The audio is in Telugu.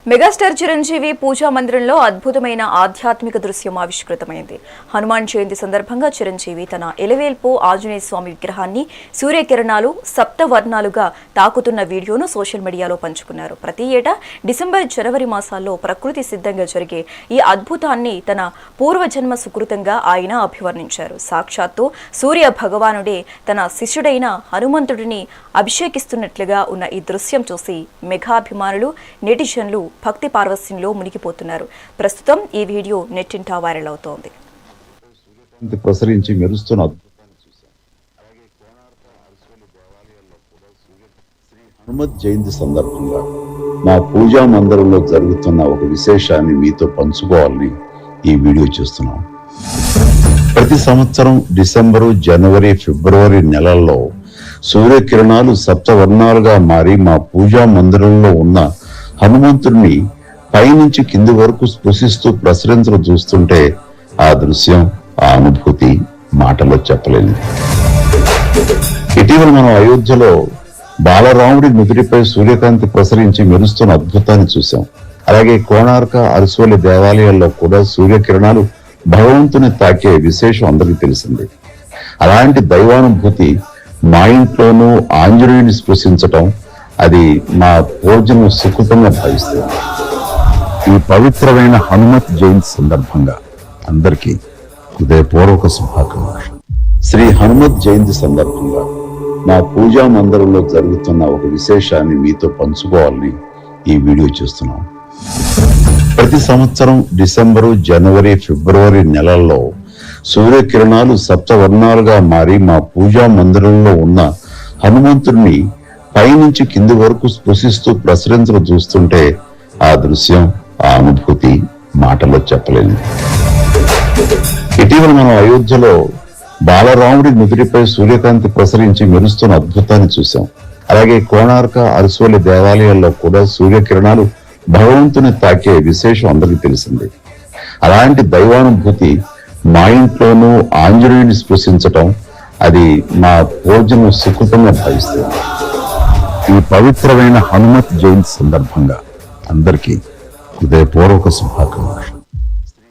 మెగాస్టార్ చిరంజీవి పూజా మందిరంలో అద్భుతమైన ఆధ్యాత్మిక దృశ్యం ఆవిష్కృతమైంది. హనుమాన్ జయంతి సందర్భంగా చిరంజీవి తన ఎలవేల్పు ఆంజనేయ స్వామి విగ్రహాన్ని సూర్యకిరణాలు సప్తవర్ణాలుగా తాకుతున్న వీడియోను సోషల్ మీడియాలో పంచుకున్నారు. ప్రతి ఏటా డిసెంబర్, జనవరి మాసాల్లో ప్రకృతి సిద్ధంగా జరిగే ఈ అద్భుతాన్ని తన పూర్వజన్మ సుకృతంగా ఆయన అభివర్ణించారు. సాక్షాత్తు సూర్య భగవానుడే తన శిష్యుడైన హనుమంతుడిని అభిషేకిస్తున్నట్లుగా ఉన్న ఈ దృశ్యం చూసి మెగాభిమానులు, నెటిజన్లు భక్తి పార్వస్యంలో మునిగిపోతున్నారు. ప్రస్తుతం ఈ వీడియో నెట్టింటా వైరల్ అవుతోంది. ప్రసరించి మెరుస్తున్న హనుమత్ జయంతి సందర్భంగా మా పూజా మందిరంలో జరుగుతున్న ఒక విశేషాన్ని మీతో పంచుకోవాలని ఈ వీడియో చేస్తున్నాం. ప్రతి సంవత్సరం డిసెంబరు, జనవరి, ఫిబ్రవరి నెలల్లో సూర్యకిరణాలు సప్తవర్ణాలుగా మారి మా పూజా మందిరంలో ఉన్న హనుమంతుడిని పైనుంచి కింది వరకు స్పృశిస్తూ ప్రసరించడం చూస్తుంటే ఆ దృశ్యం, ఆ అనుభూతి మాటలో చెప్పలేదు. ఇటీవల మనం అయోధ్యలో బాలరాముడి నుదుటిపై సూర్యకాంతి ప్రసరించి మెరుస్తున్న అద్భుతాన్ని చూశాం. అలాగే కోణార్క, అరసోలి దేవాలయాల్లో కూడా సూర్యకిరణాలు భగవంతుని తాకే విశేషం అందరికీ తెలిసింది. అలాంటి దైవానుభూతి మా ఇంట్లోనూ ఆంజనేయుని స్పృశించటం, అది మా పూజను సుకృతంగా భావిస్తుంది. ఈ పవిత్రమైన హనుమత్ జయంతి సందర్భంగా అందరికీ హృదయపూర్వక శుభాకాంక్షలు. శ్రీ హనుమత్ జయంతి సందర్భంగా మా పూజా మందిరంలో జరుగుతున్న ఒక విశేషాన్ని మీతో పంచుకోవాలని ఈ వీడియో చేస్తున్నాం. ప్రతి సంవత్సరం డిసెంబరు, జనవరి, ఫిబ్రవరి నెలల్లో సూర్యకిరణాలు సప్తవర్ణాలుగా మారి మా పూజా మందిరంలో ఉన్న హనుమంతుడిని పైనుంచి కింది వరకు స్పృశిస్తూ ప్రసరించడం చూస్తుంటే ఆ దృశ్యం, ఆ అనుభూతి మాటలో చెప్పలేదు. ఇటీవల మనం అయోధ్యలో బాలరాముడి నుదుటిపై సూర్యకాంతి ప్రసరించి మెరుస్తున్న అద్భుతాన్ని చూశాం. అలాగే కోణార్క, అరసోలి దేవాలయాల్లో కూడా సూర్యకిరణాలు భగవంతుని తాకే విశేషం అందరికీ తెలిసింది. అలాంటి దైవానుభూతి మా ఇంట్లోనూ ఆంజనేయుని స్పృశించటం, అది మా పూజను సుకృతంగా భావిస్తుంది. ఈ పవిత్రమైన హనుమత్ జయంతి సందర్భంగా అందరికీ హృదయపూర్వక శుభాకాంక్షలు.